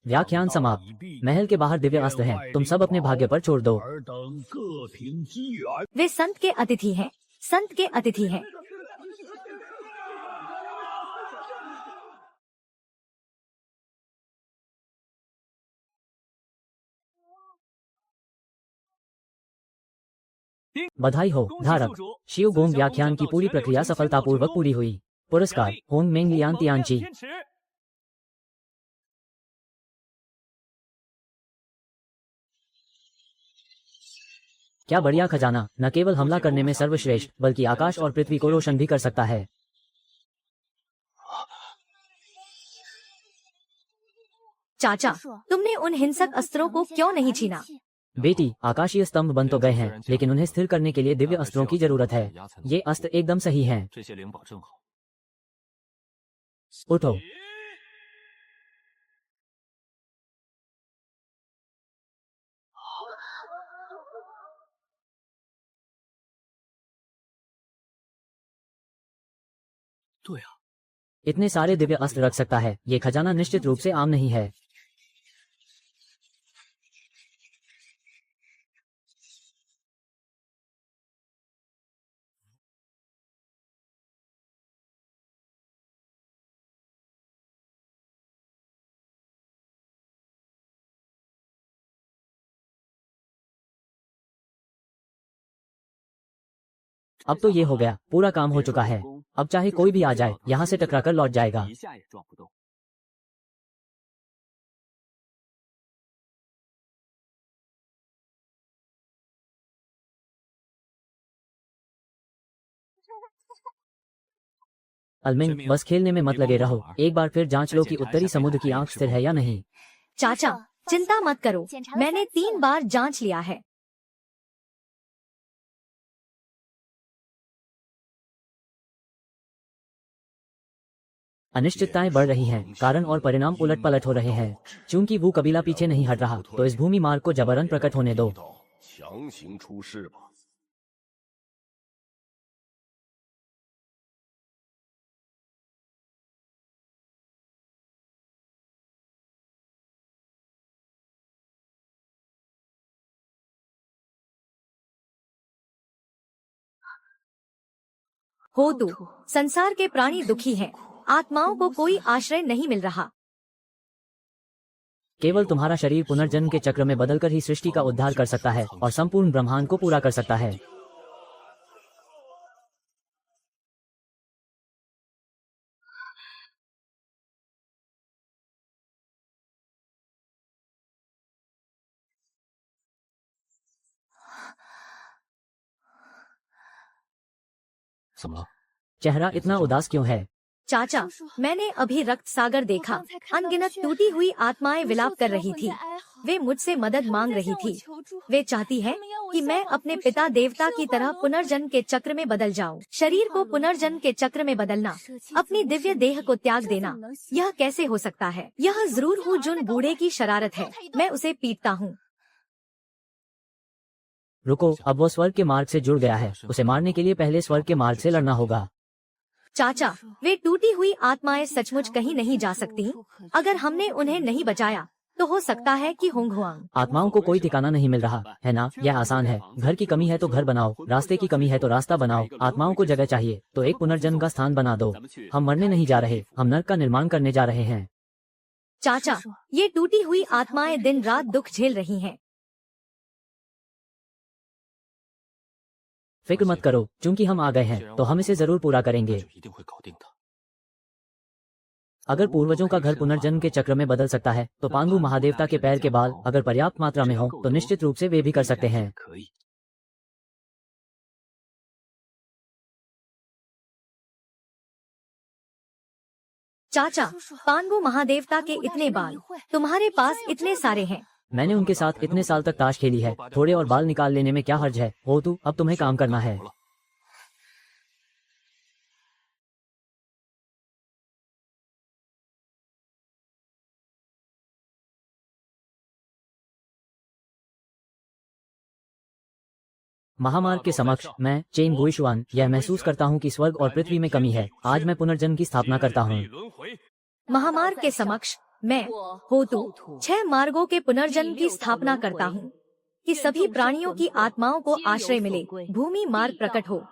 व्याख्यान समाप्त। महल के बाहर दिव्य अस्त्र हैं, तुम सब अपने भाग्य पर छोड़ दो। 尔等各凭机缘。 वे संत के अतिथि हैं, संत के अतिथि हैं। बधाई हो धारक, शिव गोम व्याख्यान की पूरी प्रक्रिया सफलतापूर्वक पूरी हुई। पुरस्कार, होंग मेंग लियान तियानची। क्या बढ़िया खजाना, न केवल हमला करने में सर्वश्रेष्ठ बल्कि आकाश और पृथ्वी को रोशन भी कर सकता है। चाचा, तुमने उन हिंसक अस्त्रों को क्यों नहीं छीना? बेटी, आकाशीय स्तंभ बन तो गए हैं, लेकिन उन्हें स्थिर करने के लिए दिव्य अस्त्रों की जरूरत है। ये अस्त्र एकदम सही हैं। 这些灵宝正好。 उठो।对啊， इतने सारे दिव्य अस्त्र रख सकता है, ये खजाना निश्चित रूप से आम नहीं है। अब तो ये हो गया, पूरा काम हो चुका है। अब चाहे कोई भी आ जाए, यहाँ से टकराकर लौट जाएगा। 一下也撞不动。 अलमिंग, बस खेलने में मत लगे रहो, एक बार फिर जांच लो कि उत्तरी समुद्र की आंख स्थिर है या नहीं। चाचा, चिंता मत करो, मैंने 3 बार जांच लिया है। अनिश्चितताएं बढ़ रही हैं, कारण और परिणाम उलट पलट हो रहे हैं। चूंकि वो कबीला पीछे नहीं हट रहा, तो इस भूमि मार्ग को जबरन प्रकट होने दो। 强行出世吧。हो तू, संसार के प्राणी दुखी हैं, आत्माओं को कोई आश्रय नहीं मिल रहा। केवल तुम्हारा शरीर पुनर्जन्म के चक्र में बदलकर ही सृष्टि का उद्धार कर सकता है और संपूर्ण ब्रह्मांड को पूरा कर सकता है। चेहरा इतना उदास क्यों है? चाचा, मैंने अभी रक्त सागर देखा। अनगिनत टूटी हुई आत्माएं विलाप कर रही थी। वे मुझसे मदद मांग रही थी। वे चाहती हैं कि मैं अपने पिता देवता की तरह पुनर्जन्म के चक्र में बदल जाऊं। शरीर को पुनर्जन्म के चक्र में बदलना, अपनी दिव्य देह को त्याग देना, यह कैसे हो सकता है? यह जरूर हूँ जुन बूढ़े की शरारत है। मैं उसे पीटता हूँ। रुको, अब वो स्वर्ग के मार्ग से जुड़ गया है। उसे मारने के लिए पहले स्वर्ग के मार्ग से लड़ना होगा। चाचा, वे टूटी हुई आत्माएं सचमुच कहीं नहीं जा सकती। अगर हमने उन्हें नहीं बचाया तो हो सकता है कि होंगहुआंग। आत्माओं को कोई ठिकाना नहीं मिल रहा है ना? यह आसान है। घर की कमी है तो घर बनाओ, रास्ते की कमी है तो रास्ता बनाओ। आत्माओं को जगह चाहिए तो एक पुनर्जन्म का स्थान बना दो। हम मरने नहीं जा रहे, हम नर्क का निर्माण करने जा रहे हैं। चाचा, ये टूटी हुई आत्माएं दिन रात दुख झेल रही हैं। फिक्र मत करो, चूंकि हम आ गए हैं तो हम इसे जरूर पूरा करेंगे। 一定会搞定的。 अगर पूर्वजों का घर पुनर्जन्म के चक्र में बदल सकता है तो पांडु महादेवता के पैर के बाल अगर पर्याप्त मात्रा में हो तो निश्चित रूप से वे भी कर सकते हैं। 可以。 चाचा, पांडु महादेवता के इतने बाल, तुम्हारे पास इतने सारे हैं। मैंने उनके साथ इतने साल तक ताश खेली है, थोड़े और बाल निकाल लेने में क्या हर्ज है? हो तू, अब तुम्हें काम करना है। महामार्ग के समक्ष मैं चेन गुइशुआन यह महसूस करता हूँ कि स्वर्ग और पृथ्वी में कमी है। आज मैं पुनर्जन्म की स्थापना करता हूँ। 轮回。 महामार्ग के समक्ष मैं होतु 6 मार्गों के पुनर्जन्म की स्थापना करता हूँ कि सभी प्राणियों की आत्माओं को आश्रय मिले, भूमि मार्ग प्रकट हो।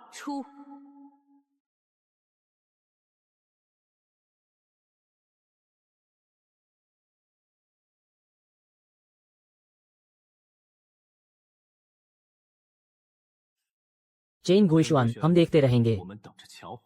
चेन गुइशुआन, हम देखते रहेंगे। 我们等着瞧。